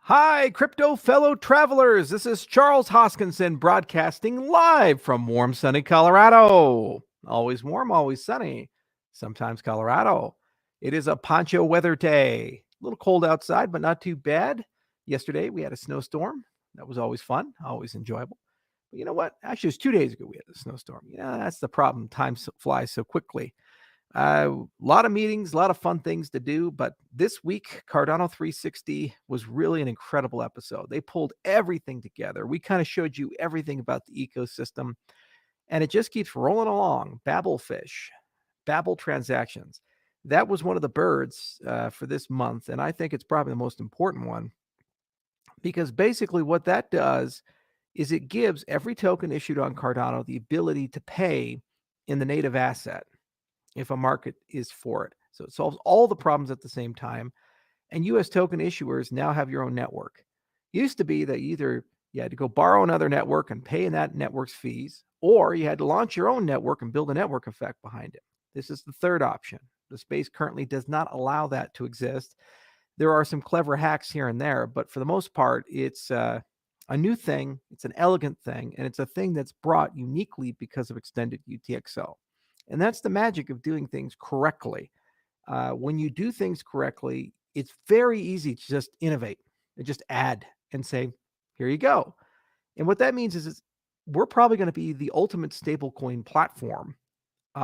Hi, crypto fellow travelers. This is Charles Hoskinson broadcasting live from warm, sunny Colorado. Always warm, always sunny. Sometimes Colorado. It is a poncho weather day. A little cold outside, but not too bad. Yesterday, we had a snowstorm. That was always fun, always enjoyable. But you know what? Actually, it was 2 days ago we had a snowstorm. Yeah, that's the problem. Time flies so quickly. A lot of meetings, a lot of fun things to do. But this week, Cardano 360 was really an incredible episode. They pulled everything together. We kind of showed you everything about the ecosystem, and it just keeps rolling along. Babelfish, Babel transactions. That was one of the birds for this month, and I think it's probably the most important one because basically what that does is it gives every token issued on Cardano the ability to pay in the native asset if a market is for it. So it solves all the problems at the same time. And US token issuers now have your own network. It used to be that either you had to go borrow another network and pay in that network's fees, or you had to launch your own network and build a network effect behind it. This is the third option. The space currently does not allow that to exist. There are some clever hacks here and there, but for the most part, it's a new thing. It's an elegant thing, and it's a thing that's brought uniquely because of extended UTXO. And that's the magic of doing things correctly. When you do things correctly, it's very easy to just innovate and just add and say, here you go. And what that means is we're probably going to be the ultimate stablecoin platform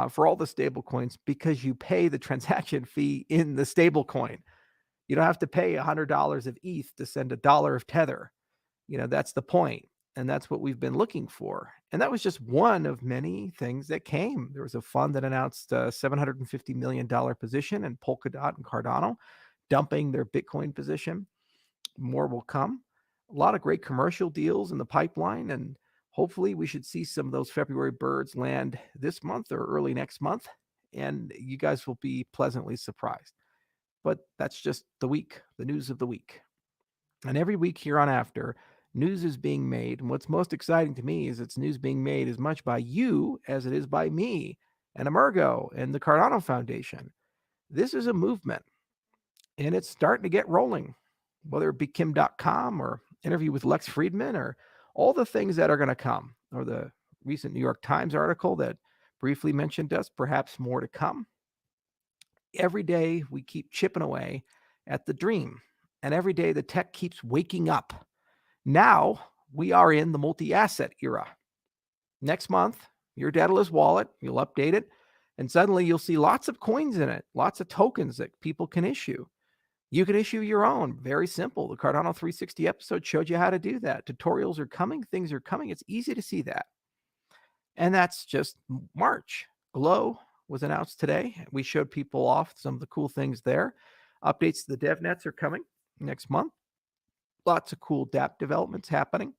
for all the stablecoins because you pay the transaction fee in the stablecoin. You don't have to pay $100 of ETH to send $1 of Tether. That's the point. And that's what we've been looking for. And that was just one of many things that came. There was a fund that announced a $750 million position in Polkadot and Cardano, dumping their Bitcoin position. More will come. A lot of great commercial deals in the pipeline. And hopefully we should see some of those February birds land this month or early next month. And you guys will be pleasantly surprised. But that's just the week, the news of the week. And every week here on after, news is being made. And what's most exciting to me is it's news being made as much by you as it is by me and Emergo and the Cardano Foundation. This is a movement, and it's starting to get rolling, whether it be Kim.com or interview with Lex Friedman or all the things that are going to come, or the recent New York Times article that briefly mentioned us, perhaps more to come. Every day we keep chipping away at the dream, and every day the tech keeps waking up. Now we are in the multi-asset era. Next month, your Daedalus wallet, you'll update it, and suddenly you'll see lots of coins in it, lots of tokens that people can issue. You can issue your own. Very simple. The Cardano 360 episode showed you how to do that. Tutorials are coming. Things are coming. It's easy to see that. And that's just March. Glow was announced today. We showed people off some of the cool things there. Updates to the dev nets are coming next month. Lots of cool dApp developments happening.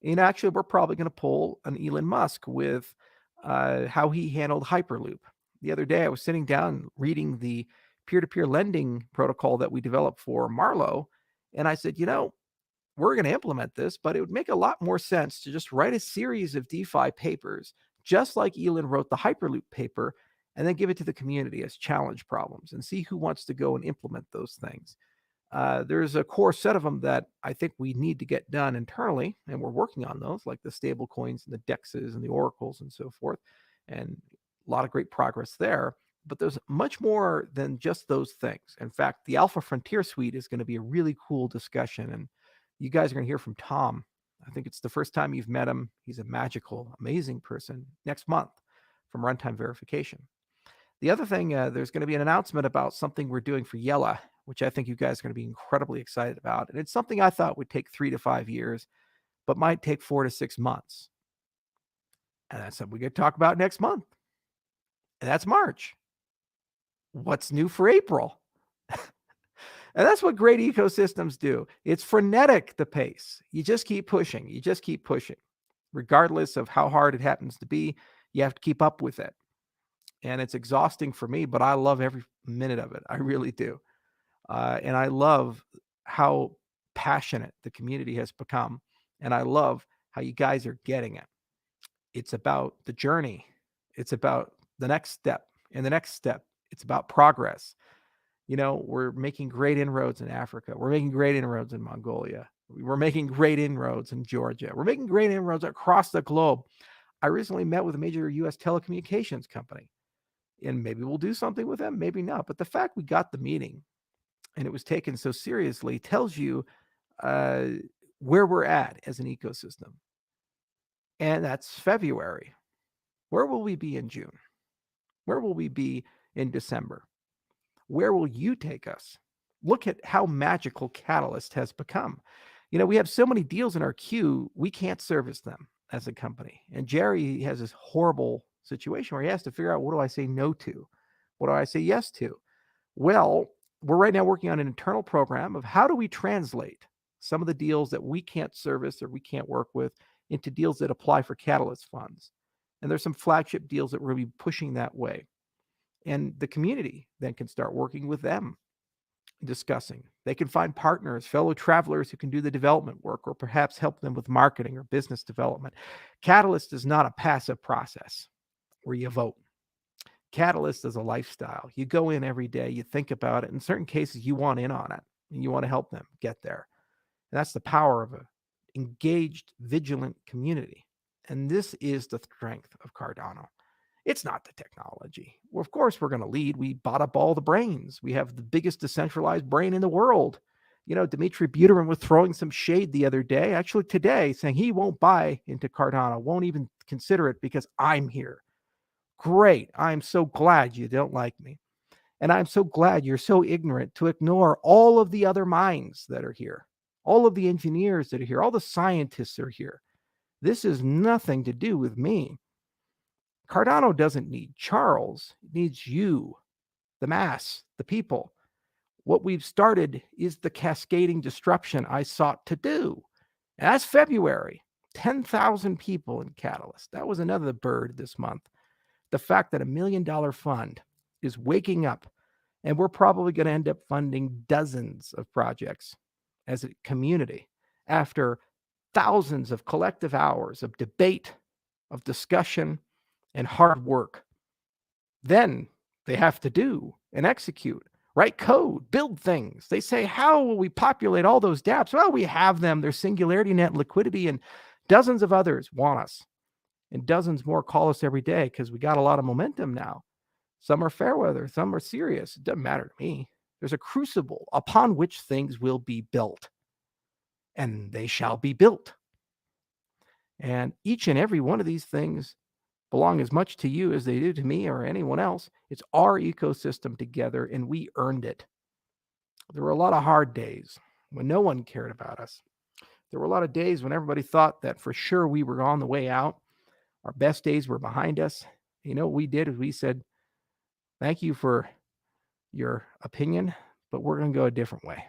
And actually, we're probably going to pull an Elon Musk with how he handled Hyperloop. The other day, I was sitting down reading the peer-to-peer lending protocol that we developed for Marlowe, and I said, we're going to implement this, but it would make a lot more sense to just write a series of DeFi papers, just like Elon wrote the Hyperloop paper, and then give it to the community as challenge problems and see who wants to go and implement those things. There's a core set of them that I think we need to get done internally, and we're working on those, like the stable coins and the DEXs and the oracles and so forth, and a lot of great progress there. But there's much more than just those things. In fact, the Alpha Frontier Suite is going to be a really cool discussion, and you guys are going to hear from Tom. I think it's the first time you've met him. He's a magical, amazing person next month from Runtime Verification. The other thing, there's going to be an announcement about something we're doing for Yella, which I think you guys are going to be incredibly excited about. And it's something I thought would take 3 to 5 years, but might take 4 to 6 months. And that's something we get to talk about next month. And that's March. What's new for April? And that's what great ecosystems do. It's frenetic, the pace. You just keep pushing. You just keep pushing. Regardless of how hard it happens to be, you have to keep up with it. And it's exhausting for me, but I love every minute of it. I really do. And I love how passionate the community has become. And I love how you guys are getting it. It's about the journey. It's about the next step and the next step. It's about progress. We're making great inroads in Africa. We're making great inroads in Mongolia. We're making great inroads in Georgia. We're making great inroads across the globe. I recently met with a major U.S. telecommunications company, and maybe we'll do something with them, maybe not. But the fact we got the meeting and it was taken so seriously tells you where we're at as an ecosystem. And that's February. Where will we be in June? Where will we be in December? Where will you take us? Look at how magical Catalyst has become. We have so many deals in our queue, we can't service them as a company. And Jerry has this horrible situation where he has to figure out, what do I say no to? What do I say yes to? Well, we're right now working on an internal program of how do we translate some of the deals that we can't service or we can't work with into deals that apply for Catalyst funds. And there's some flagship deals that we're going to be pushing that way. And the community then can start working with them, discussing. They can find partners, fellow travelers who can do the development work or perhaps help them with marketing or business development. Catalyst is not a passive process where you vote. Catalyst is a lifestyle. You go in every day, you think about it. In certain cases, you want in on it and you want to help them get there. And that's the power of an engaged, vigilant community. And this is the strength of Cardano. It's not the technology. Well, of course, we're going to lead. We bought up all the brains. We have the biggest decentralized brain in the world. Dmitry Buterin was throwing some shade the other day, actually today, saying he won't buy into Cardano, won't even consider it because I'm here. Great. I'm so glad you don't like me. And I'm so glad you're so ignorant to ignore all of the other minds that are here, all of the engineers that are here, all the scientists are here. This is nothing to do with me. Cardano doesn't need Charles. It needs you, the mass, the people. What we've started is the cascading disruption I sought to do. And that's February. 10,000 people in Catalyst. That was another bird this month. The fact that $1 million fund is waking up, and we're probably going to end up funding dozens of projects as a community after thousands of collective hours of debate, of discussion, and hard work. Then they have to do and execute, write code, build things. They say, how will we populate all those dApps? Well, we have them. There's Singularity Net, Liquidity, and dozens of others want us. And dozens more call us every day because we got a lot of momentum now. Some are fair weather, some are serious. It doesn't matter to me. There's a crucible upon which things will be built. And they shall be built. And each and every one of these things belong as much to you as they do to me or anyone else. It's our ecosystem together, and we earned it. There were a lot of hard days when no one cared about us. There were a lot of days when everybody thought that for sure we were on the way out. Our best days were behind us. What we did is we said, thank you for your opinion, but we're going to go a different way.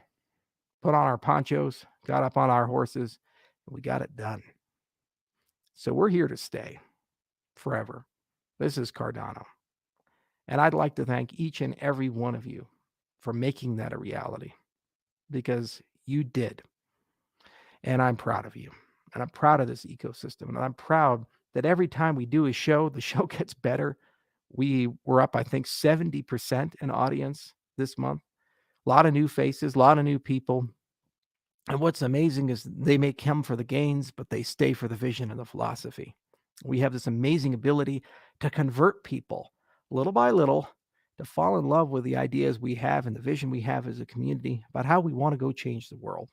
Put on our ponchos, got up on our horses, and we got it done. So we're here to stay forever. This is Cardano. And I'd like to thank each and every one of you for making that a reality, because you did. And I'm proud of you. And I'm proud of this ecosystem. And I'm proud that every time we do a show, the show gets better. We were up, I think, 70% in audience this month. A lot of new faces, a lot of new people. And what's amazing is they may come for the gains, but they stay for the vision and the philosophy. We have this amazing ability to convert people little by little to fall in love with the ideas we have and the vision we have as a community about how we want to go change the world.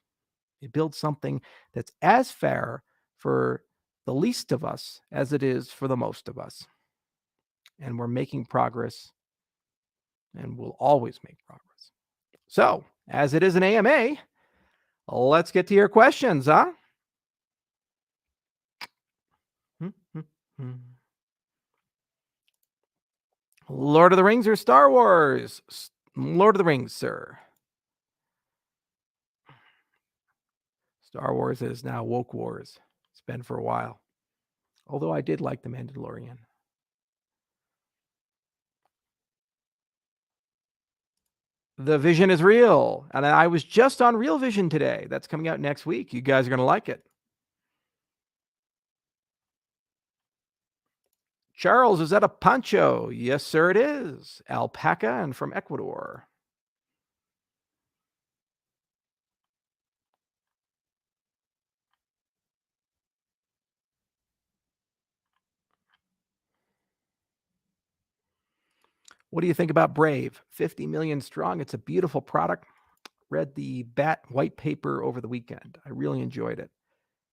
We build something that's as fair for the least of us as it is for the most of us. And we're making progress, and we'll always make progress. So, as it is an AMA, let's get to your questions, huh? Lord of the Rings or Star Wars? Lord of the Rings, sir. Star Wars is now woke wars. It's been for a while. Although I did like The Mandalorian. The Vision is real. And I was just on Real Vision today. That's coming out next week. You guys are going to like it. Charles, is that a poncho? Yes, sir, it is. Alpaca and from Ecuador. What do you think about Brave? 50 million strong. It's a beautiful product. Read the BAT white paper over the weekend. I really enjoyed it.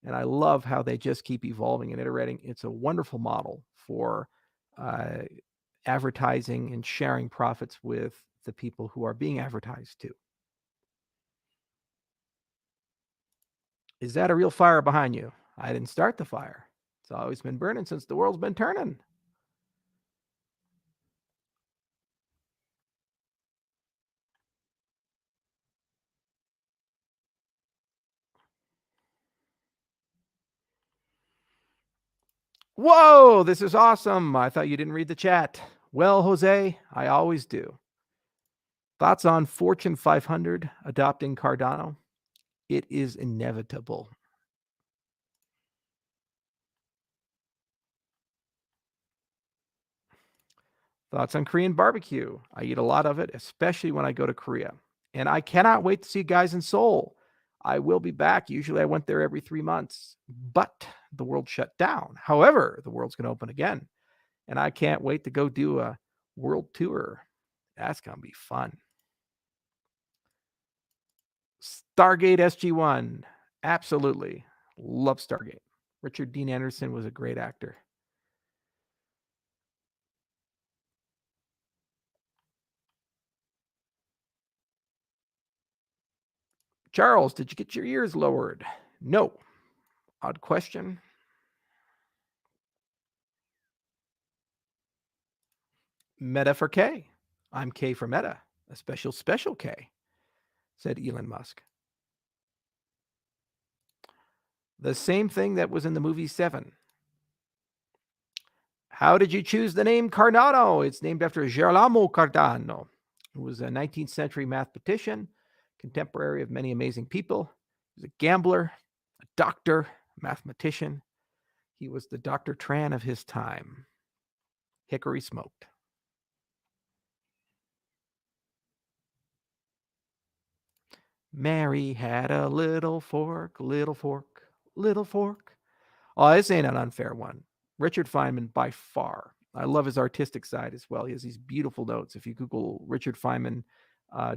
And I love how they just keep evolving and iterating. It's a wonderful model for advertising and sharing profits with the people who are being advertised to. Is that a real fire behind you? I didn't start the fire. It's always been burning since the world's been turning. Whoa, this is awesome. I thought you didn't read the chat. Well, Jose, I always do. Thoughts on Fortune 500 adopting Cardano? It is inevitable. Thoughts on Korean barbecue? I eat a lot of it, especially when I go to Korea. And I cannot wait to see you guys in Seoul. I will be back. Usually I went there every 3 months, but the world shut down. However, the world's going to open again. And I can't wait to go do a world tour. That's going to be fun. Stargate SG-1. Absolutely. Love Stargate. Richard Dean Anderson was a great actor. Charles, did you get your ears lowered? No. Odd question. Meta for K. I'm K for Meta. A special K, said Elon Musk. The same thing that was in the movie Seven. How did you choose the name Carnado? It's named after Gerolamo Cardano, who was a 19th century mathematician, contemporary of many amazing people. He was a gambler, a doctor, a mathematician. He was the Dr. Tran of his time. Hickory smoked. Mary had a little fork, little fork, little fork. Oh, this ain't an unfair one. Richard Feynman, by far. I love his artistic side as well. He has these beautiful notes. If you Google Richard Feynman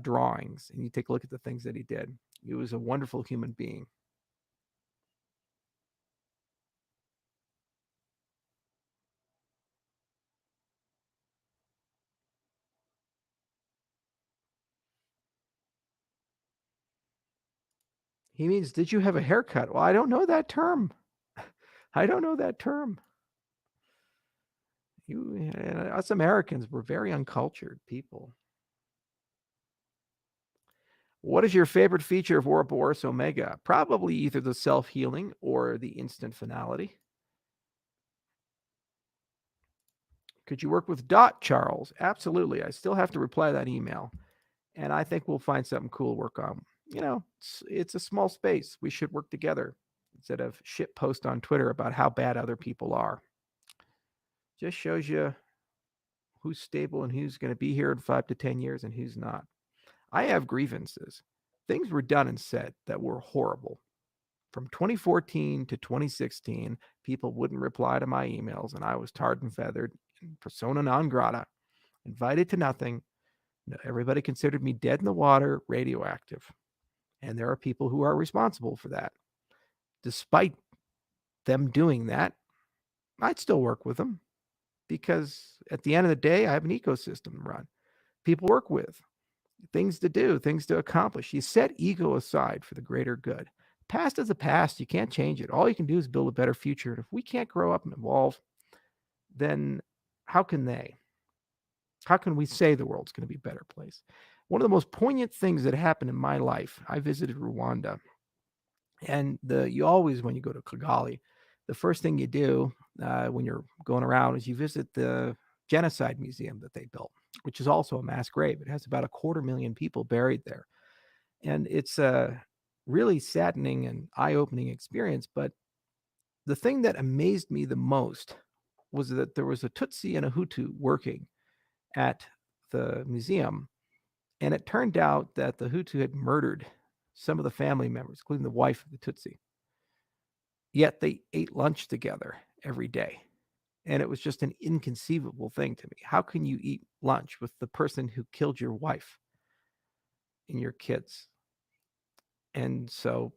drawings and you take a look at the things that he did, he was a wonderful human being. He means, did you have a haircut? Well, I don't know that term. I don't know that term. Us Americans, we're very uncultured people. What is your favorite feature of Ouroboros Omega? Probably either the self-healing or the instant finality. Could you work with Dot, Charles? Absolutely. I still have to reply that email. And I think we'll find something cool to work on. You know, it's a small space. We should work together instead of shit post on Twitter about how bad other people are. Just shows you who's stable and who's going to be here in 5 to 10 years and who's not. I have grievances. Things were done and said that were horrible. From 2014 to 2016, people wouldn't reply to my emails, and I was tarred and feathered, persona non grata, invited to nothing. Everybody considered me dead in the water, radioactive. And there are people who are responsible for that. Despite them doing that, I'd still work with them because at the end of the day, I have an ecosystem to run. People work with, things to do, things to accomplish. You set ego aside for the greater good. Past is the past. You can't change it. All you can do is build a better future. And if we can't grow up and evolve, then how can they? How can we say the world's going to be a better place? One of the most poignant things that happened in my life, I visited Rwanda. And you always, when you go to Kigali, the first thing you do when you're going around is you visit the genocide museum that they built, which is also a mass grave. It has about 250,000 people buried there. And it's a really saddening and eye-opening experience. But the thing that amazed me the most was that there was a Tutsi and a Hutu working at the museum. And it turned out that the Hutu had murdered some of the family members, including the wife of the Tutsi. Yet they ate lunch together every day. And it was just an inconceivable thing to me. How can you eat lunch with the person who killed your wife and your kids? And so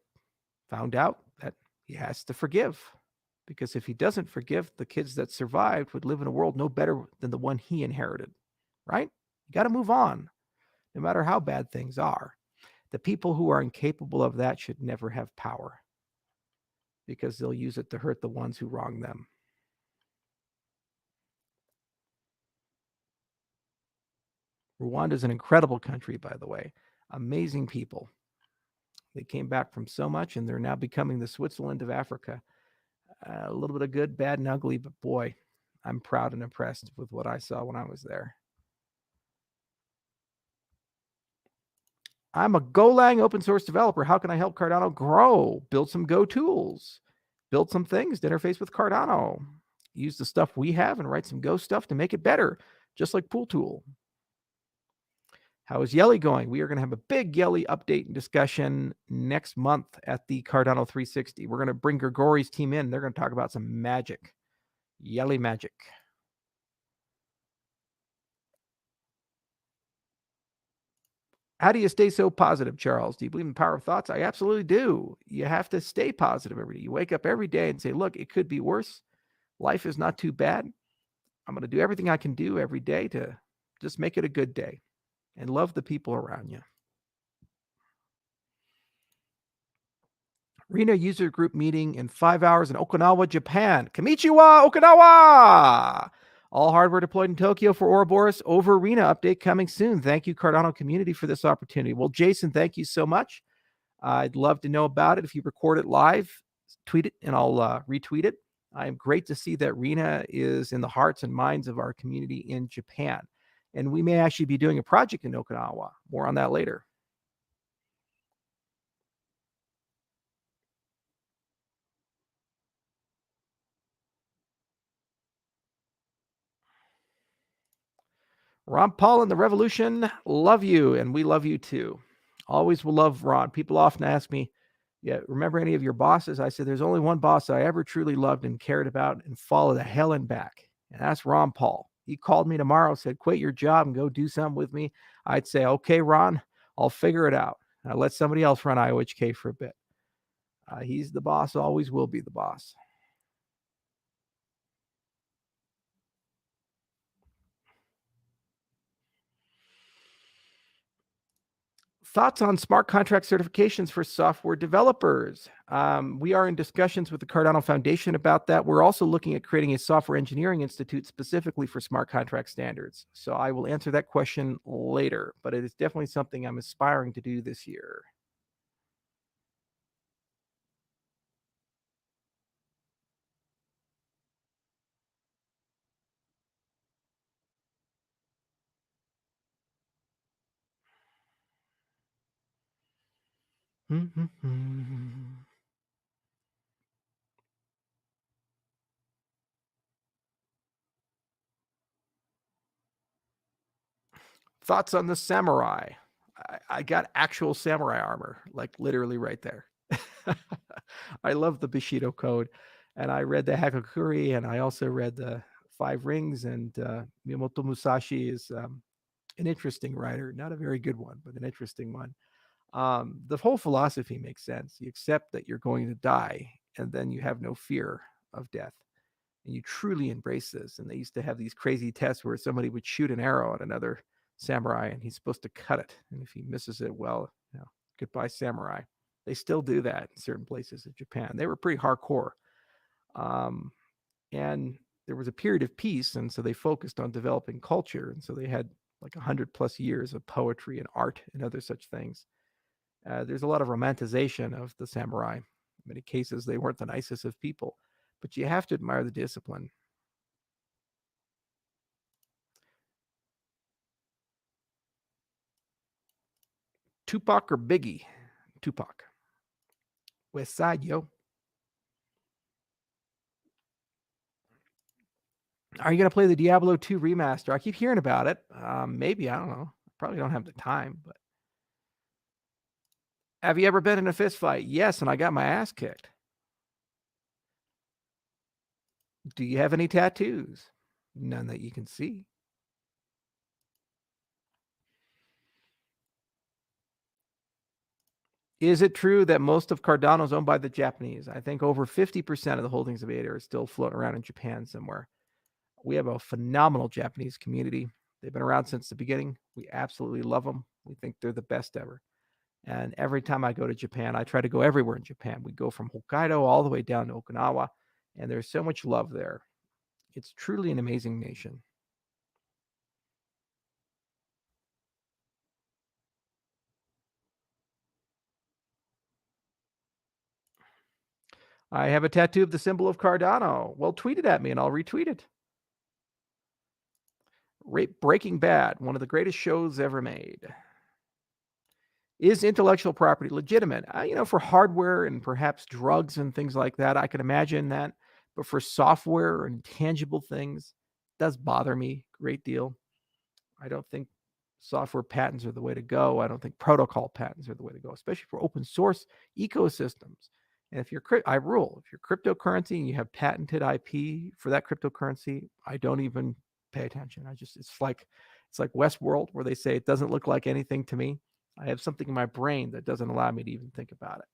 found out that he has to forgive, because if he doesn't forgive, the kids that survived would live in a world no better than the one he inherited, right? You got to move on, no matter how bad things are. The people who are incapable of that should never have power, because they'll use it to hurt the ones who wrong them. Rwanda is an incredible country, by the way. Amazing people. They came back from so much, and they're now becoming the Switzerland of Africa. A little bit of good, bad, and ugly, but boy, I'm proud and impressed with what I saw when I was there. I'm a Golang open source developer. How can I help Cardano grow? Build some Go tools, build some things to interface with Cardano, use the stuff we have and write some Go stuff to make it better, just like Pool Tool. How is Yelly going? We are going to have a big Yelly update and discussion next month at the Cardano 360. We're going to bring Grigori's team in. They're going to talk about some magic, Yelly magic. How do you stay so positive, Charles? Do you believe in the power of thoughts? I absolutely do. You have to stay positive every day. You wake up every day and say, look, it could be worse. Life is not too bad. I'm going to do everything I can do every day to just make it a good day and love the people around you. Rena user group meeting in 5 hours in Okinawa, Japan. Konnichiwa, Okinawa! All hardware deployed in Tokyo for Ouroboros over Rena update coming soon. Thank you, Cardano community, for this opportunity. Well, Jason, thank you so much. I'd love to know about it. If you record it live, tweet it and I'll retweet it. I'm great to see that Rena is in the hearts and minds of our community in Japan. And we may actually be doing a project in Okinawa. More on that later. Ron Paul and the Revolution, love you, and we love you too. Always will love Ron. People often ask me, yeah, remember any of your bosses? I said, there's only one boss I ever truly loved and cared about and followed the hell and back, and that's Ron Paul. He called me tomorrow, said, quit your job and go do something with me. I'd say, okay, Ron, I'll figure it out. I'll let somebody else run IOHK for a bit. He's the boss, always will be the boss. Thoughts on smart contract certifications for software developers? We are in discussions with the Cardano Foundation about that. We're also looking at creating a software engineering institute specifically for smart contract standards. So I will answer that question later, but it is definitely something I'm aspiring to do this year. Thoughts on the samurai? I got actual samurai armor, like literally right there. I love the Bushido code, and I read the Hakakuri, and I also read the Five Rings, and Miyamoto Musashi is an interesting writer, not a very good one, but an interesting one. The whole philosophy makes sense. You accept that you're going to die, and then you have no fear of death, and you truly embrace this. And they used to have these crazy tests where somebody would shoot an arrow at another samurai, and he's supposed to cut it, and if he misses it, well, goodbye samurai. They still do that in certain places in Japan. They were pretty hardcore, and there was a period of peace, and so they focused on developing culture, and so they had like 100+ years of poetry and art and other such things. There's a lot of romanticization of the samurai. In many cases, they weren't the nicest of people, but you have to admire the discipline. Tupac or Biggie? Tupac. West Side, yo. Are you going to play the Diablo 2 remaster? I keep hearing about it. Maybe, I don't know. Probably don't have the time, but. Have you ever been in a fist fight? Yes, and I got my ass kicked. Do you have any tattoos? None that you can see. Is it true that most of Cardano is owned by the Japanese? I think over 50% of the holdings of ADA are still floating around in Japan somewhere. We have a phenomenal Japanese community. They've been around since the beginning. We absolutely love them. We think they're the best ever. And every time I go to Japan, I try to go everywhere in Japan. We go from Hokkaido all the way down to Okinawa, and there's so much love there. It's truly an amazing nation. I have a tattoo of the symbol of Cardano. Well, tweet it at me and I'll retweet it. Breaking Bad, one of the greatest shows ever made. Is intellectual property legitimate? For hardware and perhaps drugs and things like that, I can imagine that. But for software and tangible things, it does bother me a great deal. I don't think software patents are the way to go. I don't think protocol patents are the way to go, especially for open source ecosystems. And if you're cryptocurrency and you have patented IP for that cryptocurrency, I don't even pay attention. It's like Westworld, where they say it doesn't look like anything to me. I have something in my brain that doesn't allow me to even think about it.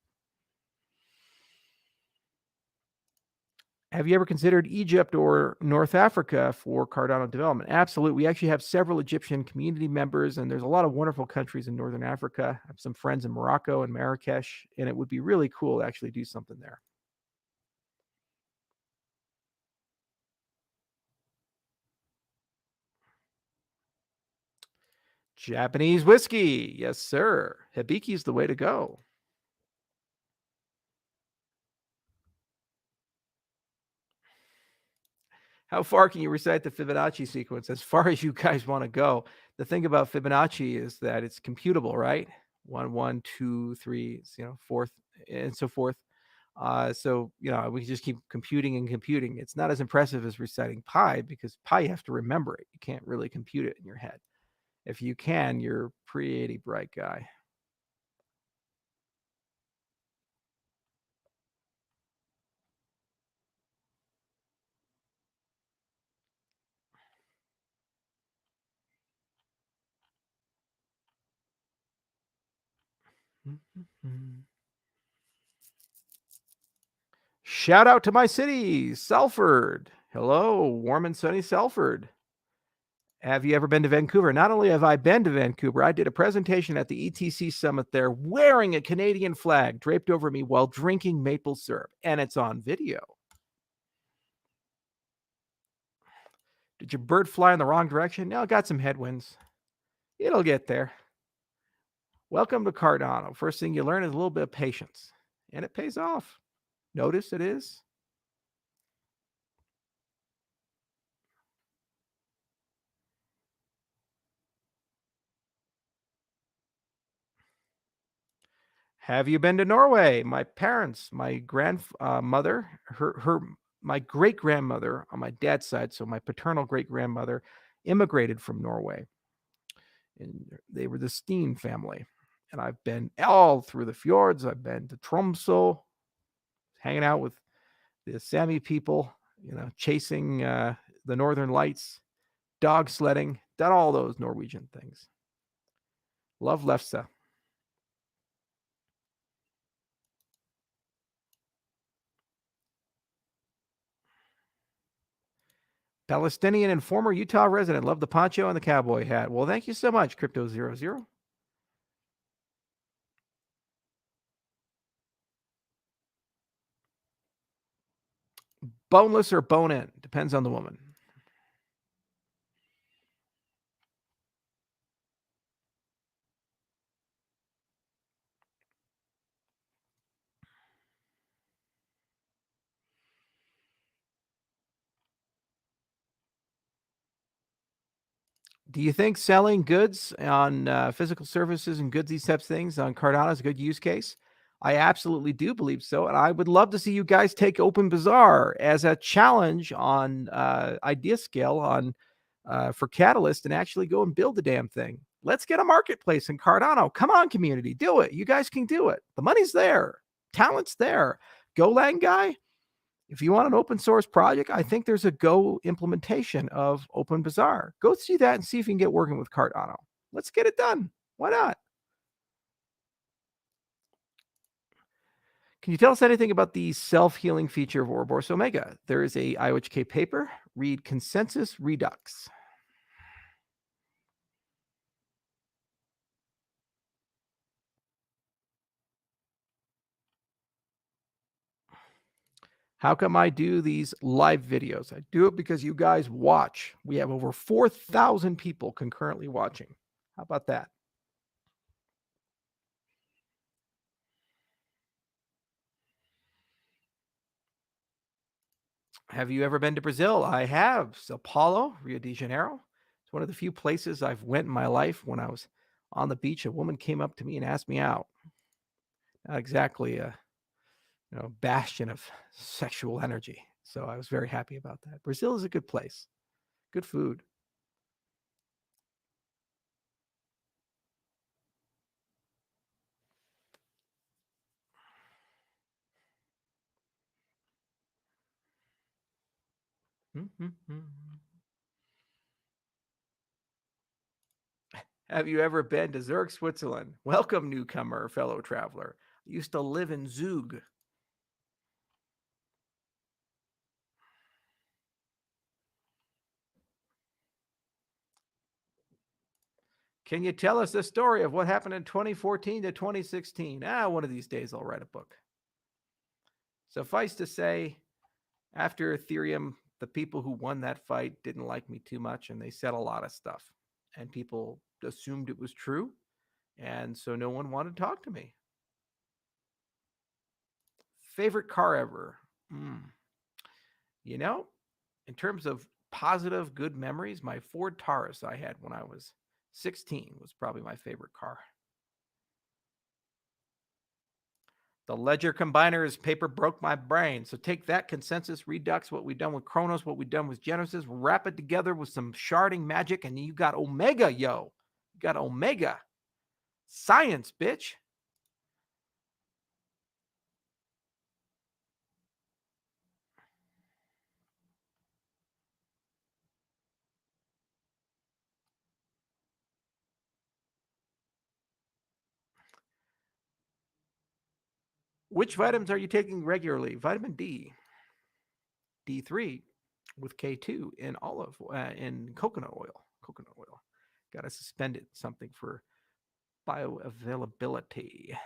Have you ever considered Egypt or North Africa for Cardano development? Absolutely. We actually have several Egyptian community members, and there's a lot of wonderful countries in Northern Africa. I have some friends in Morocco and Marrakesh, and it would be really cool to actually do something there. Japanese whiskey. Yes, sir. Hibiki is the way to go. How far can you recite the Fibonacci sequence? As far as you guys want to go. The thing about Fibonacci is that it's computable, right? 1, 1, 2, 3, fourth, and so forth. So we just keep computing and computing. It's not as impressive as reciting pi, because pi you have to remember it. You can't really compute it in your head. If you can, you're a pretty bright guy. Shout out to my city, Salford. Hello, warm and sunny Salford. Have you ever been to Vancouver? Not only have I been to Vancouver, I did a presentation at the ETC summit there wearing a Canadian flag draped over me while drinking maple syrup, and it's on video. Did your bird fly in the wrong direction? No, got some headwinds. It'll get there. Welcome to Cardano. First thing you learn is a little bit of patience, and it pays off. Notice it is. Have you been to Norway? My parents, my grandmother, my great grandmother on my dad's side, so my paternal great grandmother, immigrated from Norway, and they were the Steen family. And I've been all through the fjords. I've been to Tromsø, hanging out with the Sami people, chasing the Northern Lights, dog sledding, done all those Norwegian things. Love Lefse. Palestinian and former Utah resident. Love the poncho and the cowboy hat. Well, thank you so much, Crypto00. Boneless or bone in? Depends on the woman. Do you think selling goods on physical services and goods, these types of things on Cardano is a good use case? I absolutely do believe so. And I would love to see you guys take Open Bazaar as a challenge on idea scale for Catalyst, and actually go and build the damn thing. Let's get a marketplace in Cardano. Come on, community, do it. You guys can do it. The money's there. Talent's there. Golang guy, If you want an open source project, I think there's a Go implementation of OpenBazaar. Go see that and see if you can get working with Cardano. Let's get it done. Why not? Can you tell us anything about the self-healing feature of Ouroboros Omega? There is a IOHK paper. Read Consensus Redux. How come I do these live videos? I do it because you guys watch. We have over 4,000 people concurrently watching. How about that? Have you ever been to Brazil? I have. Sao Paulo, Rio de Janeiro. It's one of the few places I've went in my life. When I was on the beach, a woman came up to me and asked me out. Not exactly a bastion of sexual energy. So I was very happy about that. Brazil is a good place. Good food. Have you ever been to Zurich, Switzerland? Welcome, newcomer, fellow traveler. I used to live in Zug. Can you tell us the story of what happened in 2014 to 2016? One of these days I'll write a book. Suffice to say, after Ethereum, the people who won that fight didn't like me too much, and they said a lot of stuff. And people assumed it was true, and so no one wanted to talk to me. Favorite car ever? In terms of positive, good memories, my Ford Taurus I had when I was 16 was probably my favorite car. The ledger combiners paper broke my brain. So take that Consensus Redux, what we've done with Chronos, what we've done with Genesis, wrap it together with some sharding magic, and you got Omega, yo. You got Omega. Science, bitch. Which vitamins are you taking regularly? Vitamin D, D3 with K2 in in coconut oil. Coconut oil. Got to suspend it something for bioavailability.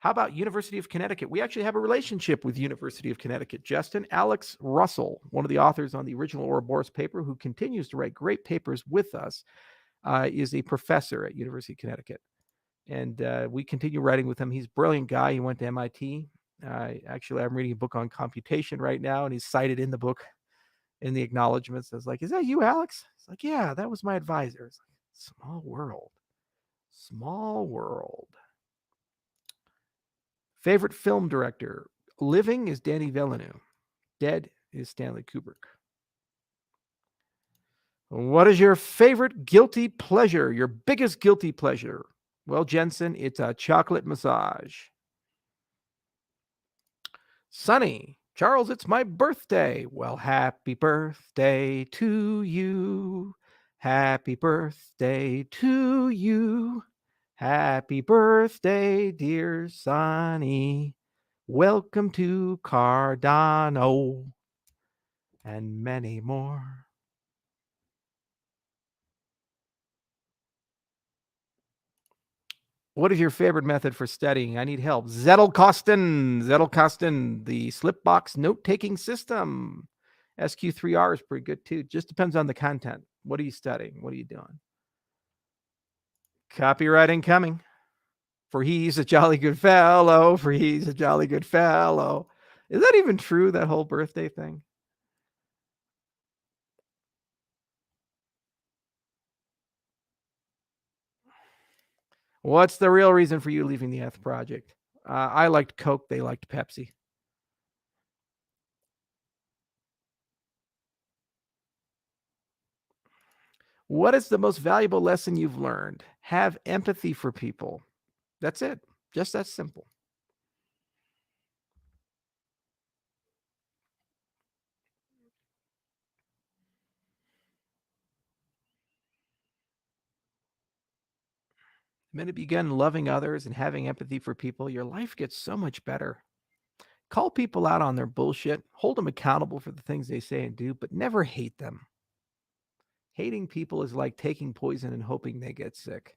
How about University of Connecticut? We actually have a relationship with University of Connecticut. Justin Alex Russell, one of the authors on the original Ouroboros paper, who continues to write great papers with us, is a professor at University of Connecticut. And we continue writing with him. He's a brilliant guy. He went to MIT. Actually, I'm reading a book on computation right now, and he's cited in the book in the acknowledgments. I was like, is that you, Alex? It's like, yeah, that was my advisor. It's like, small world. Small world. Favorite film director? Living is Danny Villeneuve. Dead is Stanley Kubrick. What is your favorite guilty pleasure? Your biggest guilty pleasure? Well, Jensen, it's a chocolate massage. Sunny, Charles, it's my birthday. Well, happy birthday to you. Happy birthday to you. Happy birthday, dear Sunny. Welcome to Cardano. And many more. What is your favorite method for studying? I need help. Zettelkasten, the Slipbox note-taking system. SQ3R is pretty good too. Just depends on the content. What are you studying? What are you doing? Copywriting coming. For he's a jolly good fellow. For he's a jolly good fellow. Is that even true, that whole birthday thing? What's the real reason for you leaving the ETH project? I liked Coke. They liked Pepsi. What is the most valuable lesson you've learned? Have empathy for people. That's it. Just that simple. The minute you begin loving others and having empathy for people, your life gets so much better. Call people out on their bullshit, hold them accountable for the things they say and do, but never hate them. Hating people is like taking poison and hoping they get sick.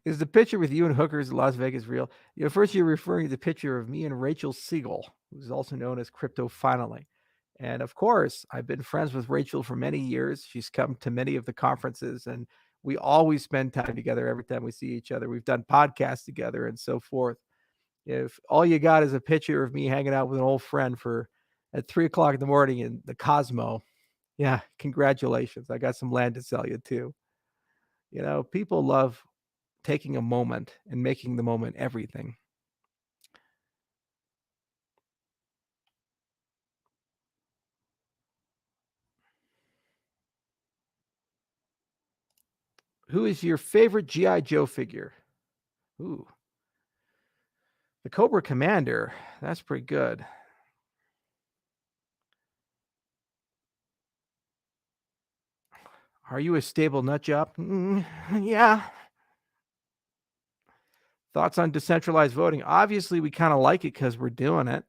Is the picture with you and hookers in Las Vegas real? First, you're referring to the picture of me and Rachel Siegel, who's also known as Crypto Finally. And of course, I've been friends with Rachel for many years. She's come to many of the conferences, and we always spend time together every time we see each other. We've done podcasts together and so forth. If all you got is a picture of me hanging out with an old friend for at 3 o'clock in the morning in the Cosmo, yeah, congratulations. I got some land to sell you too. People love taking a moment and making the moment everything. Who is your favorite G.I. Joe figure? Ooh, the Cobra Commander. That's pretty good. Are you a stable nut job? Yeah. Thoughts on decentralized voting? Obviously, we kind of like it because we're doing it.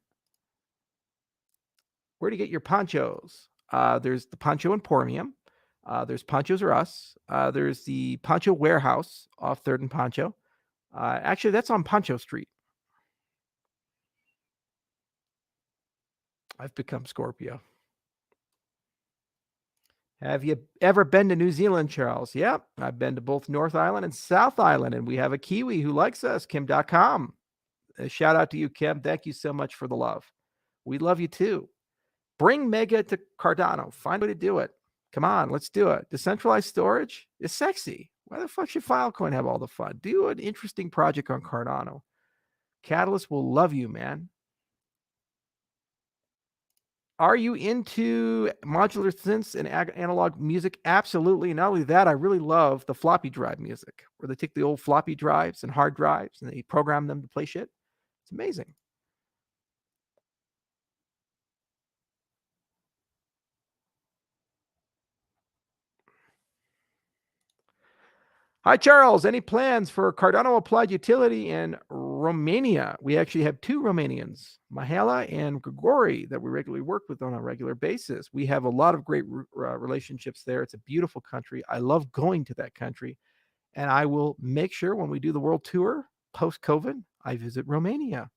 Where do you get your ponchos? There's the Poncho Emporium. There's Ponchos or Us. There's the Poncho Warehouse off 3rd and Poncho. Actually, that's on Poncho Street. I've become Scorpio. Have you ever been to New Zealand, Charles? Yep. I've been to both North Island and South Island, and we have a Kiwi who likes us, Kim.com. A shout out to you, Kim. Thank you so much for the love. We love you too. Bring Mega to Cardano. Find a way to do it. Come on, let's do it. Decentralized storage is sexy. Why the fuck should Filecoin have all the fun? Do an interesting project on Cardano. Catalyst will love you, man. Are you into modular synths and analog music? Absolutely. Not only that, I really love the floppy drive music, where they take the old floppy drives and hard drives and they program them to play shit. It's amazing. Hi, Charles. Any plans for Cardano applied utility in Romania? We actually have 2 Romanians, Mihaela and Grigori, that we regularly work with on a regular basis. We have a lot of great relationships there. It's a beautiful country. I love going to that country. And I will make sure when we do the world tour post-COVID, I visit Romania.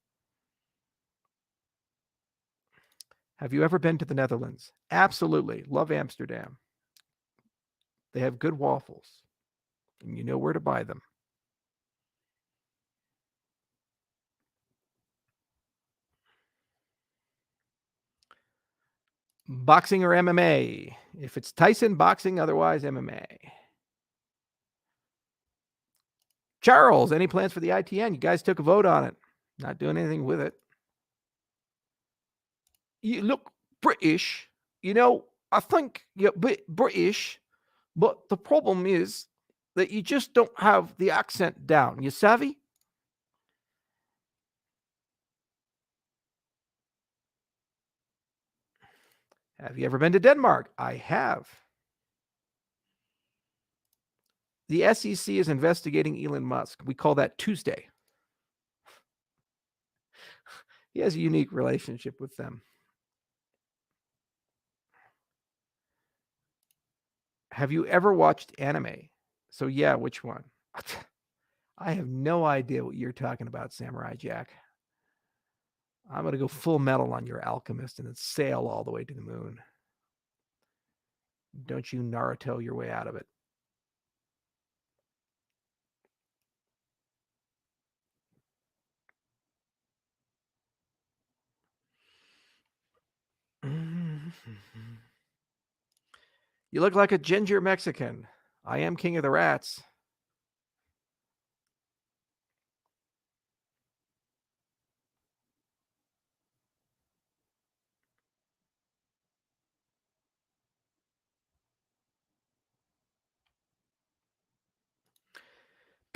Have you ever been to the Netherlands? Absolutely. Love Amsterdam. They have good waffles, and you know where to buy them. Boxing or MMA? If it's Tyson, boxing, otherwise MMA. Charles, any plans for the ITN? You guys took a vote on it. Not doing anything with it. You look British. I think you're a bit British, but the problem is that you just don't have the accent down. You savvy? Have you ever been to Denmark? I have. The SEC is investigating Elon Musk. We call that Tuesday. He has a unique relationship with them. Have you ever watched anime? So yeah, which one? I have no idea what you're talking about, Samurai Jack. I'm going to go full metal on your alchemist and then sail all the way to the moon. Don't you Naruto your way out of it. You look like a ginger Mexican. I am king of the rats.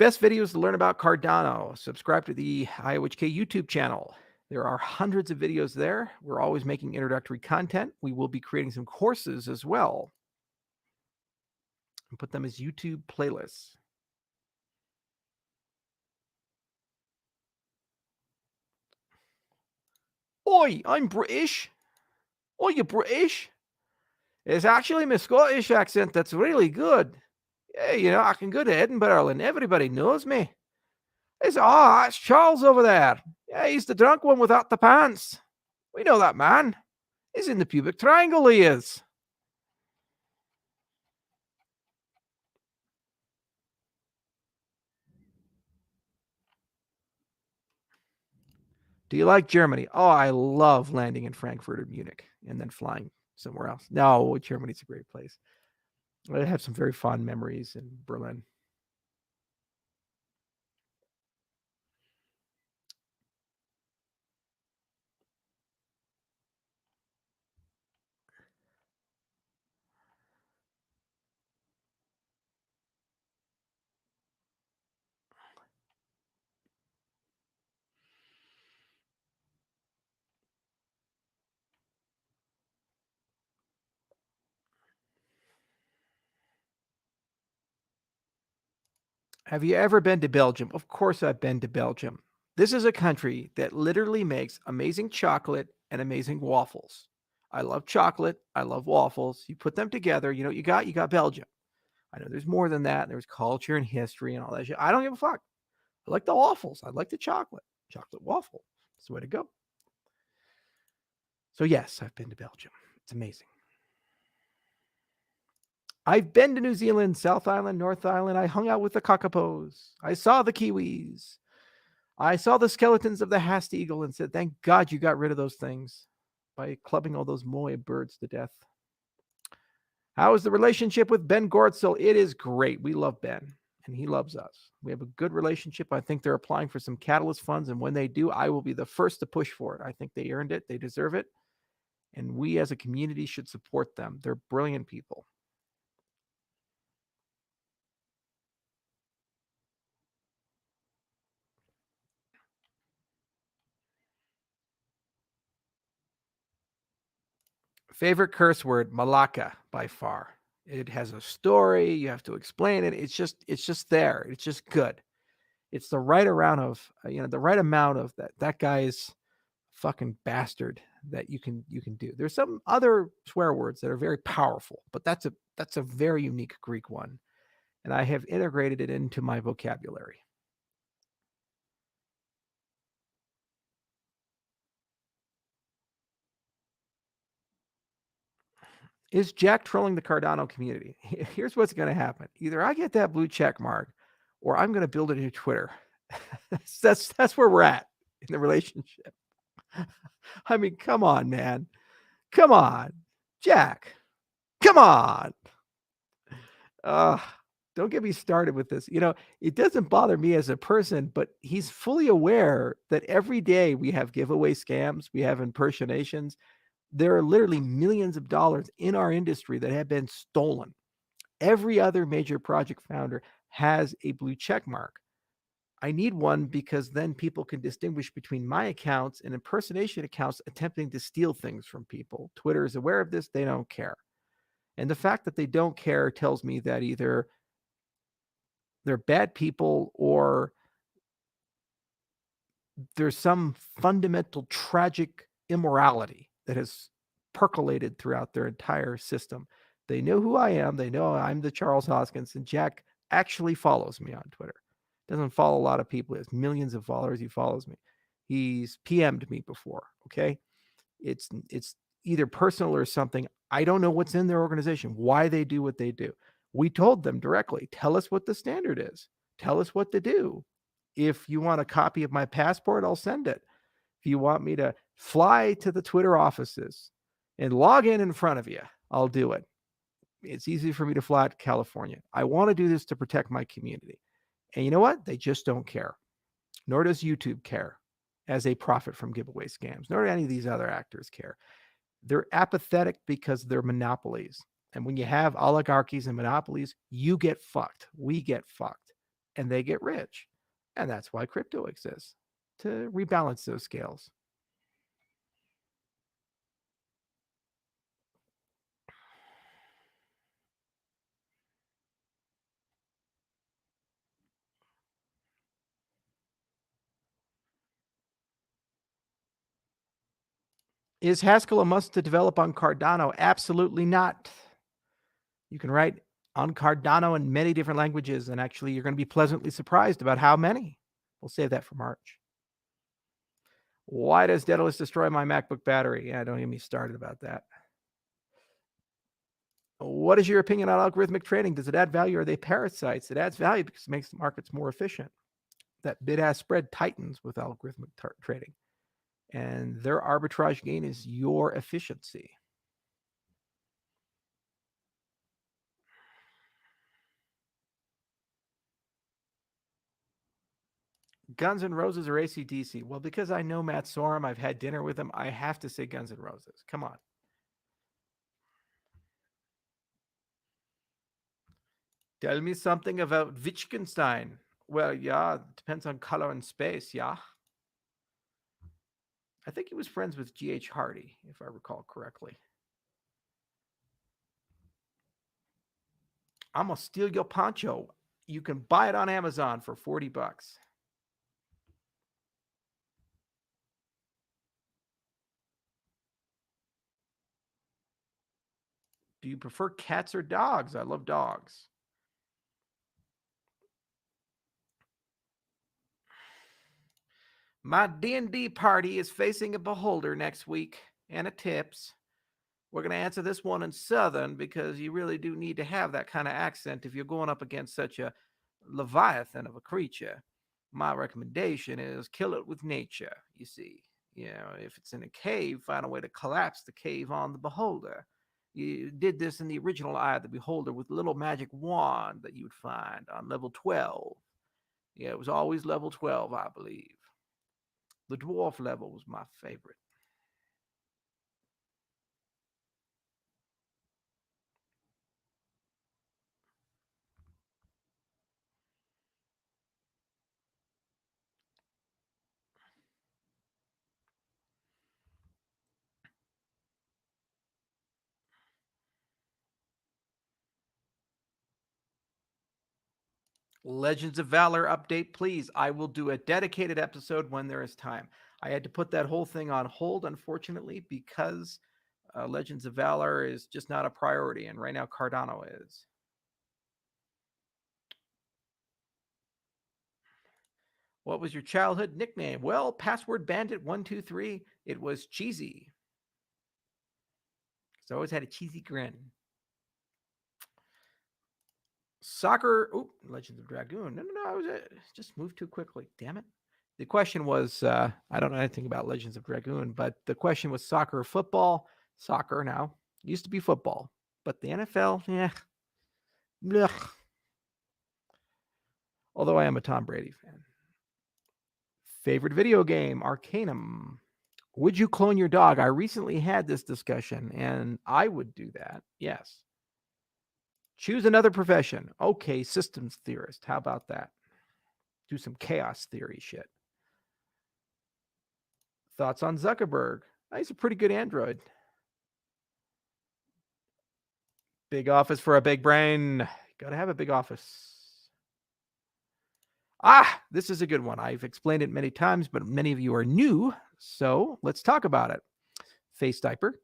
Best videos to learn about Cardano. Subscribe to the IOHK YouTube channel. There are hundreds of videos there. We're always making introductory content. We will be creating some courses as well and put them as YouTube playlists. Oi, I'm British. Oi, you British? It's actually my Scottish accent that's really good. Yeah, I can go to Edinburgh and everybody knows me. That's Charles over there. Yeah, he's the drunk one without the pants. We know that man. He's in the pubic triangle, he is. Do you like Germany? Oh, I love landing in Frankfurt or Munich and then flying somewhere else. No, Germany's a great place. I have some very fond memories in Berlin. Have you ever been to Belgium? Of course, I've been to Belgium. This is a country that literally makes amazing chocolate and amazing waffles. I love chocolate. I love waffles. You put them together, you know what you got? You got Belgium. I know there's more than that. There's culture and history and all that shit. I don't give a fuck. I like the waffles. I like the chocolate. Chocolate waffle. That's the way to go. So, yes, I've been to Belgium. It's amazing. I've been to New Zealand, South Island, North Island. I hung out with the kakapos. I saw the kiwis. I saw the skeletons of the Hast eagle and said, thank God you got rid of those things by clubbing all those moai birds to death. How is the relationship with Ben Gortzel? It is great. We love Ben, and he loves us. We have a good relationship. I think they're applying for some catalyst funds, and when they do, I will be the first to push for it. I think they earned it. They deserve it, and we as a community should support them. They're brilliant people. Favorite curse word, malaka, by far. It has a story. You have to explain it. It's just there. It's just good. It's the right amount of the right amount of that guy's fucking bastard that you can do. There's some other swear words that are very powerful, but that's a very unique Greek one, and I have integrated it into my vocabulary. Is Jack trolling the Cardano community? Here's what's going to happen. Either I get that blue check mark or I'm going to build a new Twitter. that's where we're at in the relationship. I mean, come on, man. Come on. Jack. Come on. Don't get me started with this. It doesn't bother me as a person, but he's fully aware that every day we have giveaway scams, we have impersonations. There are literally millions of dollars in our industry that have been stolen. Every other major project founder has a blue check mark. I need one because then people can distinguish between my accounts and impersonation accounts attempting to steal things from people. Twitter is aware of this. They don't care. And the fact that they don't care tells me that either they're bad people or there's some fundamental tragic immorality that has percolated throughout their entire system. They know who I am. They know I'm the Charles Hoskins, and Jack actually follows me on Twitter. Doesn't follow a lot of people. He has millions of followers. He follows me. He's PM'd me before. Okay. It's either personal or something. I don't know what's in their organization, why they do what they do. We told them directly, tell us what the standard is. Tell us what to do. If you want a copy of my passport, I'll send it. If you want me to fly to the Twitter offices and log in front of you, I'll do it. It's easy for me to fly to California. I want to do this to protect my community. And you know what? They just don't care. Nor does YouTube care as a profit from giveaway scams, nor do any of these other actors care. They're apathetic because they're monopolies. And when you have oligarchies and monopolies, you get fucked. We get fucked. and they get rich. And that's why crypto exists, to rebalance those scales. Is Haskell a must to develop on Cardano? Absolutely not. You can write on Cardano in many different languages, and actually you're going to be pleasantly surprised about how many. We'll save that for March. Why does Daedalus destroy my MacBook battery? Yeah, don't get me started about that. What is your opinion on algorithmic trading? Does it add value, or are they parasites? It adds value because it makes the markets more efficient. That bid-ask spread tightens with algorithmic trading, and their arbitrage gain is your efficiency. Guns N' Roses or AC/DC? Well, because I know Matt Sorum, I've had dinner with him, I have to say Guns N' Roses. Come on. Tell me something about Wittgenstein. Well, yeah, it depends on color and space, yeah. I think he was friends with G.H. Hardy, if I recall correctly. I'm going to steal your poncho. You can buy it on Amazon for $40. Do you prefer cats or dogs? I love dogs. My D&D party is facing a beholder next week and a tips. We're going to answer this one in Southern because you really do need to have that kind of accent if you're going up against such a leviathan of a creature. My recommendation is kill it with nature, you see. You know, if it's in a cave, find a way to collapse the cave on the beholder. You did this in the original Eye of the Beholder with a little magic wand that you'd find on level 12. Yeah, it was always level 12, I believe. The dwarf level was my favorite. Legends of Valor update, please. I will do a dedicated episode when there is time. I had to put that whole thing on hold, unfortunately, because Legends of Valor is just not a priority, and right now Cardano is. What was your childhood nickname? Well, Password Bandit 123. It was cheesy. So I always had a cheesy grin. Soccer. Oh, Legends of Dragoon. No. I was just moved too quickly. Damn it. The question was, I don't know anything about Legends of Dragoon, but the question was soccer or football. Soccer now. Used to be football. But the NFL, yeah. Blech. Although I am a Tom Brady fan. Favorite video game, Arcanum. Would you clone your dog? I recently had this discussion, and I would do that. Yes. Choose another profession. Okay, systems theorist. How about that? Do some chaos theory shit. Thoughts on Zuckerberg? He's a pretty good android. Big office for a big brain. Got to have a big office. This is a good one. I've explained it many times, but many of you are new, so let's talk about it. Face diaper.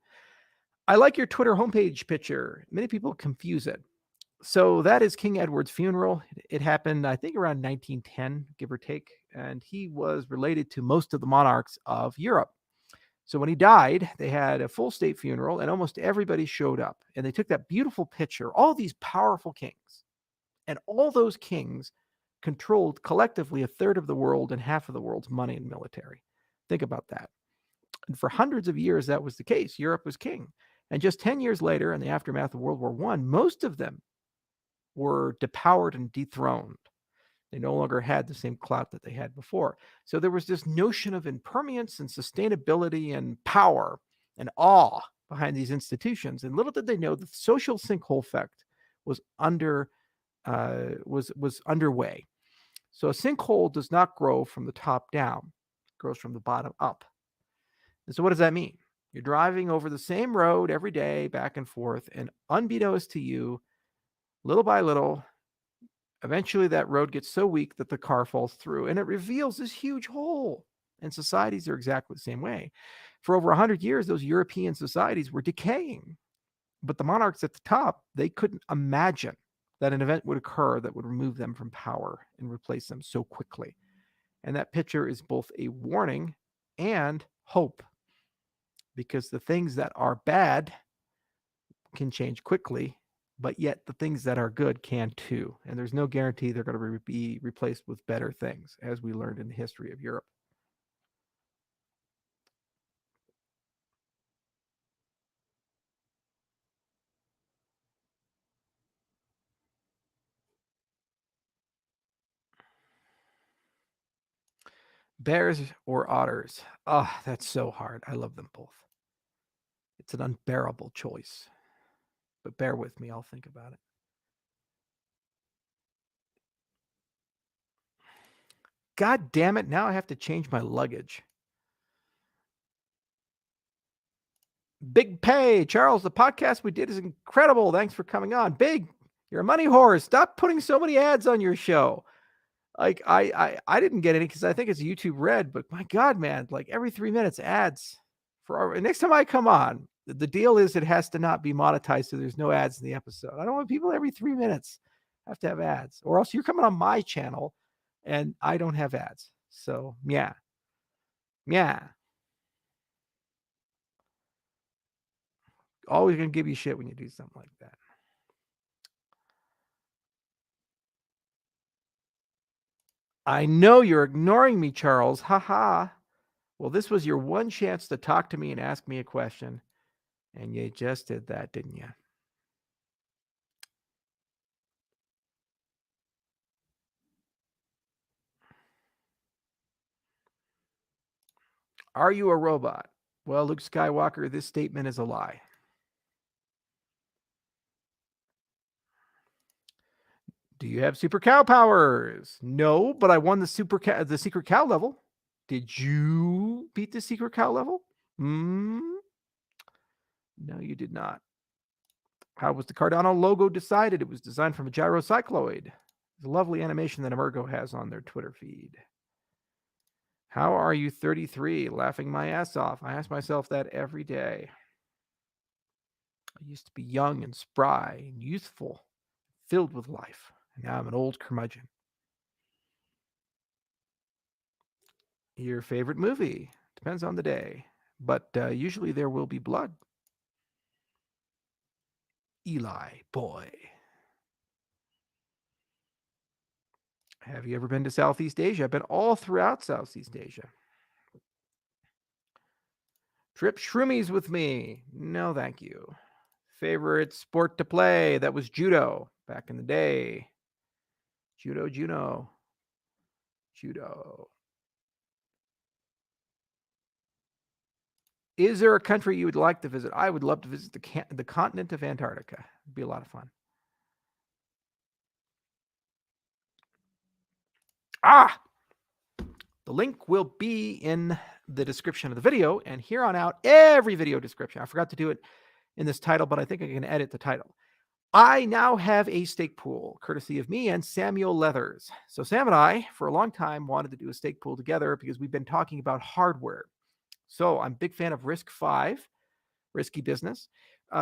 I like your Twitter homepage picture. Many people confuse it. So that is King Edward's funeral. It happened, I think, around 1910, give or take, and he was related to most of the monarchs of Europe. So when he died, they had a full state funeral, and almost everybody showed up. And they took that beautiful picture, all these powerful kings, and all those kings controlled collectively a third of the world and half of the world's money and military. Think about that. And for hundreds of years, that was the case. Europe was king. And just 10 years later, in the aftermath of World War I, most of them were depowered and dethroned. They no longer had the same clout that they had before. So there was this notion of impermanence and sustainability and power and awe behind these institutions. And little did they know that the social sinkhole effect was underway. So a sinkhole does not grow from the top down. It grows from the bottom up. And so what does that mean? You're driving over the same road every day, back and forth, and unbeknownst to you, little by little, eventually that road gets so weak that the car falls through, and it reveals this huge hole. And societies are exactly the same way. For over 100 years, those European societies were decaying. But the monarchs at the top, they couldn't imagine that an event would occur that would remove them from power and replace them so quickly. And that picture is both a warning and hope, because the things that are bad can change quickly, but yet the things that are good can too. And there's no guarantee they're going to be replaced with better things, as we learned in the history of Europe. Bears or otters? Oh, that's so hard. I love them both. It's an unbearable choice. But bear with me, I'll think about it. God damn it, now I have to change my luggage. Big Pay, Charles, the podcast we did is incredible. Thanks for coming on. Big, you're a money horse. Stop putting so many ads on your show. Like I didn't get any because I think it's YouTube Red, but my God, man, like every 3 minutes ads. For next time I come on, the deal is it has to not be monetized, so there's no ads in the episode. I don't want people every 3 minutes have to have ads, or else you're coming on my channel and I don't have ads. So yeah. Always gonna give you shit when you do something like that. I know you're ignoring me, Charles. Haha. Well, this was your one chance to talk to me and ask me a question. And you just did that, didn't you? Are you a robot? Well, Luke Skywalker, this statement is a lie. Do you have super cow powers? No, but I won the secret cow level. Did you beat the secret cow level? No, you did not. How was the Cardano logo decided? It was designed from a gyrocycloid. It's a lovely animation that Emergo has on their Twitter feed. How are you 33? Laughing my ass off. I ask myself that every day. I used to be young and spry and youthful, filled with life. And now I'm an old curmudgeon. Your favorite movie? Depends on the day. But usually there will be blood. Eli, boy. Have you ever been to Southeast Asia? I've been all throughout Southeast Asia. Trip shroomies with me? No, thank you. Favorite sport to play? That was judo back in the day. Judo. Is there a country you would like to visit? I would love to visit the continent of Antarctica. It'd be a lot of fun. The link will be in the description of the video, and here on out, every video description. I forgot to do it in this title, but I think I can edit the title. I now have a stake pool, courtesy of me and Samuel Leathers. So Sam and I, for a long time, wanted to do a stake pool together because we've been talking about hardware. So I'm a big fan of RISC-V, risky business.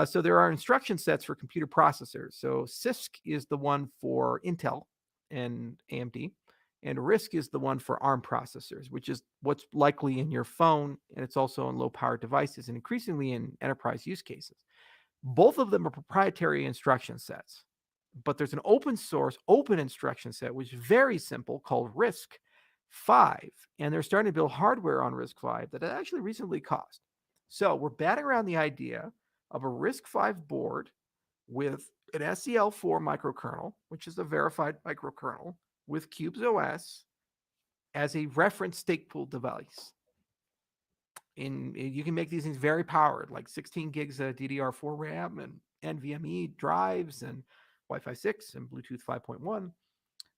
So there are instruction sets for computer processors. So CISC is the one for Intel and AMD, and RISC is the one for ARM processors, which is what's likely in your phone, and it's also in low-power devices and increasingly in enterprise use cases. Both of them are proprietary instruction sets, but there's an open source, open instruction set, which is very simple, called RISC-V, and they're starting to build hardware on RISC-V that actually reasonably cost. So we're batting around the idea of a RISC-V board with an SEL4 microkernel, which is a verified microkernel, with Cubes OS as a reference stake pool device. You can make these things very powered, like 16 gigs of DDR4 RAM and NVMe drives and Wi-Fi 6 and Bluetooth 5.1.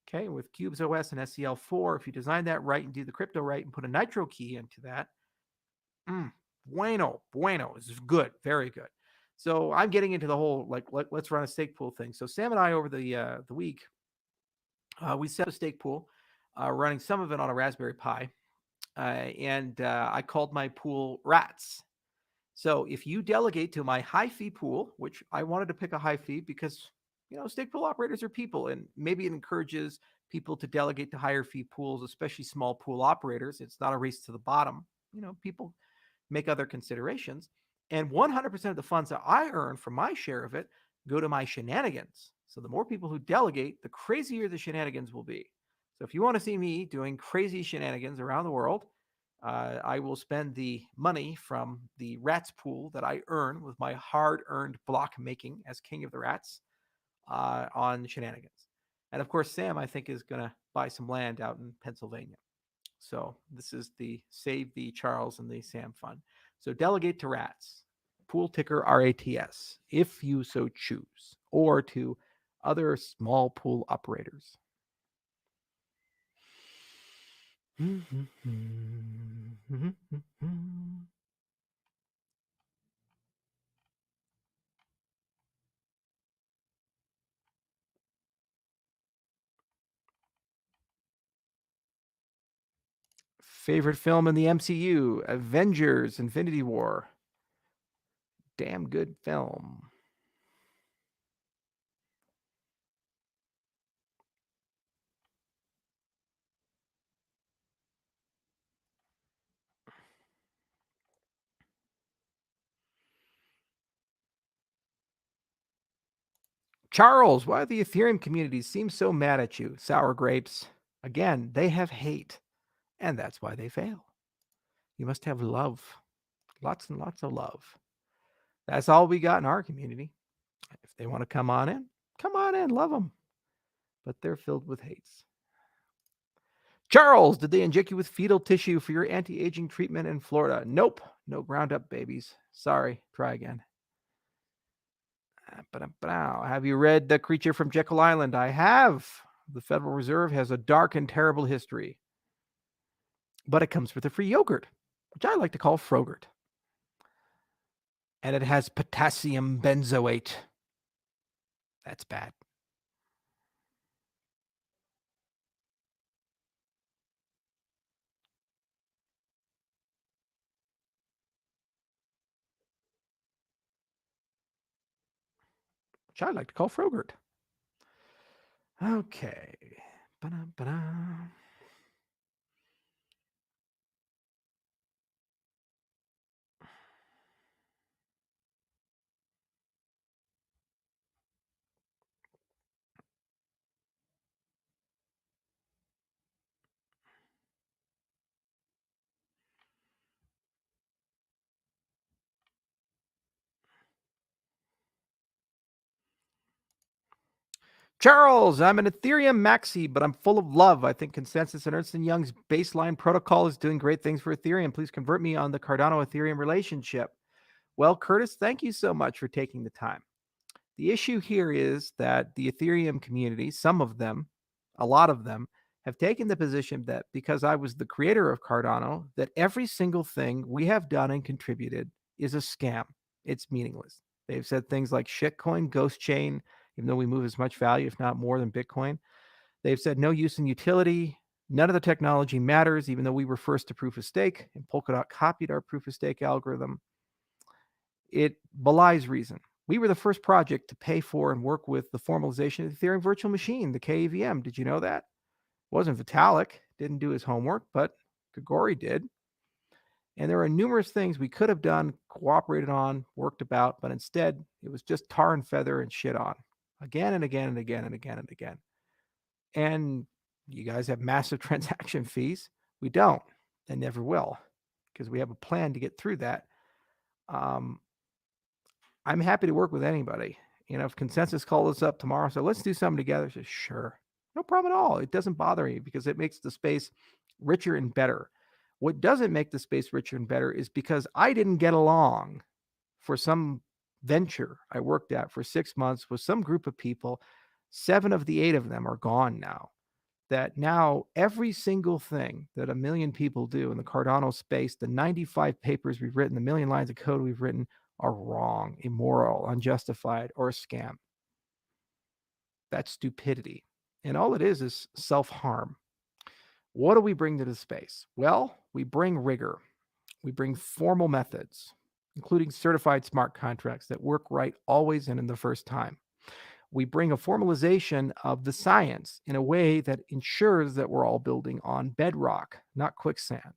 Okay, with Cubes OS and SEL4, if you design that right and do the crypto right and put a nitro key into that, bueno, is good, very good. So I'm getting into the whole let's run a stake pool thing. So Sam and I over the week, we set up a stake pool, running some of it on a Raspberry Pi, and I called my pool Rats. So if you delegate to my high fee pool, which I wanted to pick a high fee because stake pool operators are people, and maybe it encourages people to delegate to higher fee pools, especially small pool operators. It's not a race to the bottom. People make other considerations. And 100% of the funds that I earn from my share of it go to my shenanigans. So the more people who delegate, the crazier the shenanigans will be. So if you want to see me doing crazy shenanigans around the world, I will spend the money from the Rats pool that I earn with my hard-earned block making as king of the Rats on shenanigans. And of course, Sam, I think, is going to buy some land out in Pennsylvania. So this is the Save the Charles and the Sam fund. So delegate to Rats, pool ticker RATS, if you so choose, or to other small pool operators. Favorite film in the MCU, Avengers Infinity War. Damn good film. Charles, why do the Ethereum community seem so mad at you? Sour grapes. Again, they have hate, and that's why they fail. You must have love. Lots and lots of love. That's all we got in our community. If they want to come on in, love them. But they're filled with hates. Charles, did they inject you with fetal tissue for your anti-aging treatment in Florida? Nope. No ground up babies. Sorry. Try again. Have you read The Creature from Jekyll Island? I have. The Federal Reserve has a dark and terrible history. But it comes with a free yogurt, which I like to call Frogurt. And it has potassium benzoate. That's bad. Which I like to call Frogurt. Okay. Ba-da-ba-da. Charles, I'm an Ethereum maxi, but I'm full of love. I think Consensus and Ernst & Young's baseline protocol is doing great things for Ethereum. Please convert me on the Cardano Ethereum relationship. Well, Curtis, thank you so much for taking the time. The issue here is that the Ethereum community, some of them, a lot of them, have taken the position that because I was the creator of Cardano, that every single thing we have done and contributed is a scam. It's meaningless. They've said things like shitcoin, ghost chain, even though we move as much value, if not more, than Bitcoin. They've said no use in utility. None of the technology matters, even though we were first to proof of stake, and Polkadot copied our proof of stake algorithm. It belies reason. We were the first project to pay for and work with the formalization of the Ethereum virtual machine, the KEVM. Did you know that? It wasn't Vitalik, didn't do his homework, but Grigori did. And there are numerous things we could have done, cooperated on, worked about, but instead it was just tar and feather and shit on again and again and again and again and again. And you guys have massive transaction fees. We don't and never will because we have a plan to get through that. I'm happy to work with anybody. If Consensus called us up tomorrow, so let's do something together. So sure, no problem at all. It doesn't bother me because it makes the space richer and better. What doesn't make the space richer and better is because I didn't get along for some venture I worked at for 6 months with some group of people. 7 of the 8 of them are gone now. that now every single thing that a million people do in the Cardano space, the 95 papers we've written, the million lines of code we've written are wrong, immoral, unjustified, or a scam. That's stupidity. And all it is self-harm. What do we bring to the space? Well, we bring rigor. We bring formal methods, including certified smart contracts that work right always and in the first time. We bring a formalization of the science in a way that ensures that we're all building on bedrock, not quicksand.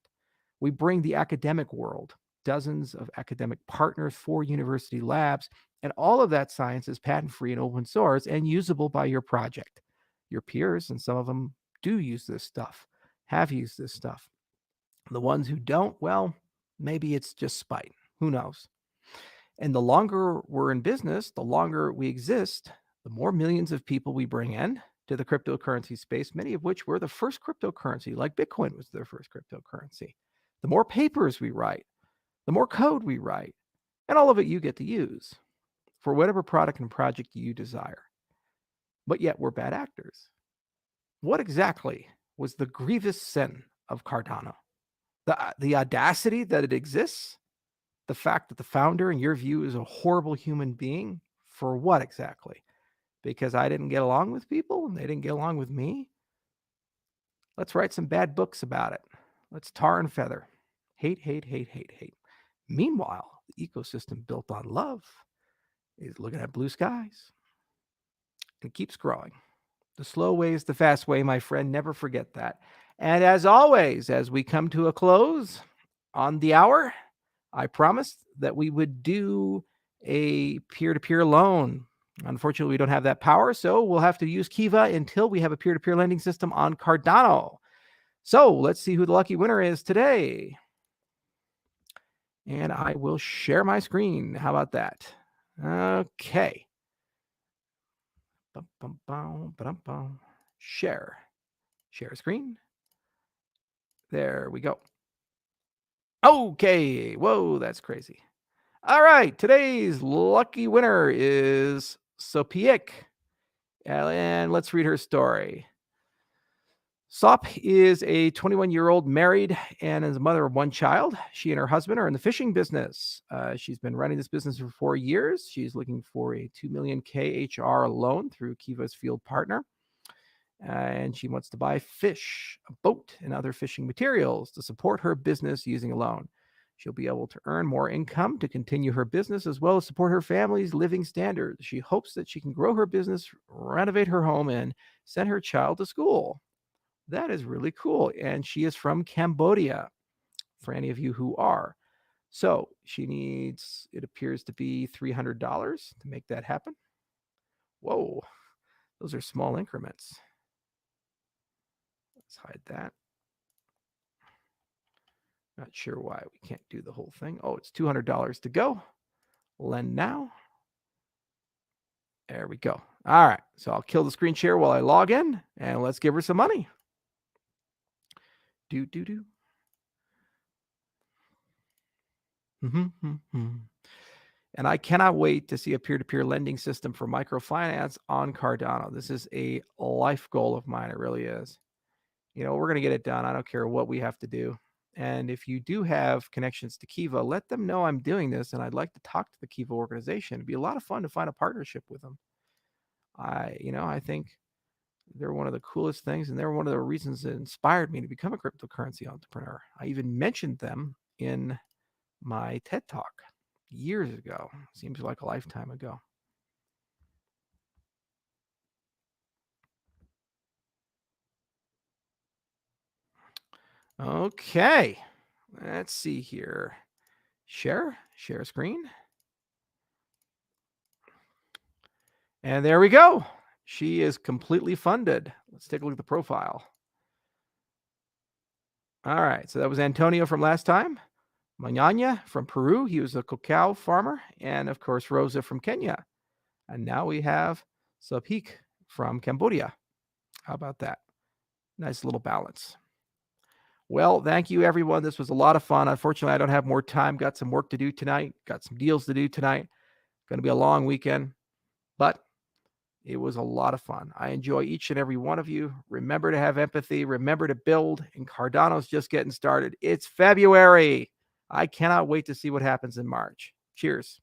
We bring the academic world, dozens of academic partners, 4 university labs, and all of that science is patent-free and open source and usable by your project. Your peers, and some of them do use this stuff, have used this stuff. The ones who don't, well, maybe it's just spite. Who knows? And the longer we're in business, the longer we exist, the more millions of people we bring in to the cryptocurrency space, many of which were the first cryptocurrency, like Bitcoin was their first cryptocurrency. The more papers we write, the more code we write, and all of it you get to use for whatever product and project you desire. But yet we're bad actors. What exactly was the grievous sin of Cardano? The audacity that it exists? The fact that the founder, in your view, is a horrible human being? For what exactly? Because I didn't get along with people and they didn't get along with me? Let's write some bad books about it. Let's tar and feather. Hate, hate, hate, hate, hate. Meanwhile, the ecosystem built on love is looking at blue skies. It keeps growing. The slow way is the fast way, my friend. Never forget that. And as always, as we come to a close on the hour, I promised that we would do a peer-to-peer loan. Unfortunately, we don't have that power, so we'll have to use Kiva until we have a peer-to-peer lending system on Cardano. So let's see who the lucky winner is today. And I will share my screen. How about that? Okay. Share screen. There we go. Okay. Whoa, that's crazy. All right. Today's lucky winner is Sopiek. And let's read her story. Sop is a 21-year-old married and is a mother of 1 child. She and her husband are in the fishing business. She's been running this business for 4 years. She's looking for a 2 million KHR loan through Kiva's field partner. And she wants to buy fish, a boat, and other fishing materials to support her business using a loan. She'll be able to earn more income to continue her business as well as support her family's living standards. She hopes that she can grow her business, renovate her home, and send her child to school. That is really cool. And she is from Cambodia, for any of you who are. So she needs, it appears to be $300 to make that happen. Whoa, those are small increments. Let's hide that. Not sure why we can't do the whole thing. Oh, it's $200 to go. Lend now. There we go. All right. So I'll kill the screen share while I log in, and let's give her some money. Do. And I cannot wait to see a peer-to-peer lending system for microfinance on Cardano. This is a life goal of mine. It really is. You know, we're going to get it done. I don't care what we have to do. And if you do have connections to Kiva, let them know I'm doing this, and I'd like to talk to the Kiva organization. It'd be a lot of fun to find a partnership with them. I think they're one of the coolest things, and they're one of the reasons that inspired me to become a cryptocurrency entrepreneur. I even mentioned them in my TED Talk years ago. Seems like a lifetime ago. Okay, let's see here. Share screen. And there we go. She is completely funded. Let's take a look at the profile. All right, so that was Antonio from last time. Mañana from Peru. He was a cacao farmer. And of course, Rosa from Kenya. And now we have Sopik from Cambodia. How about that? Nice little balance. Well, thank you, everyone. This was a lot of fun. Unfortunately, I don't have more time. Got some work to do tonight. Got some deals to do tonight. Going to be a long weekend. But It was a lot of fun. I enjoy each and every one of you. Remember to have empathy. Remember to build. And Cardano's just getting started. It's February. I cannot wait to see what happens in March. Cheers.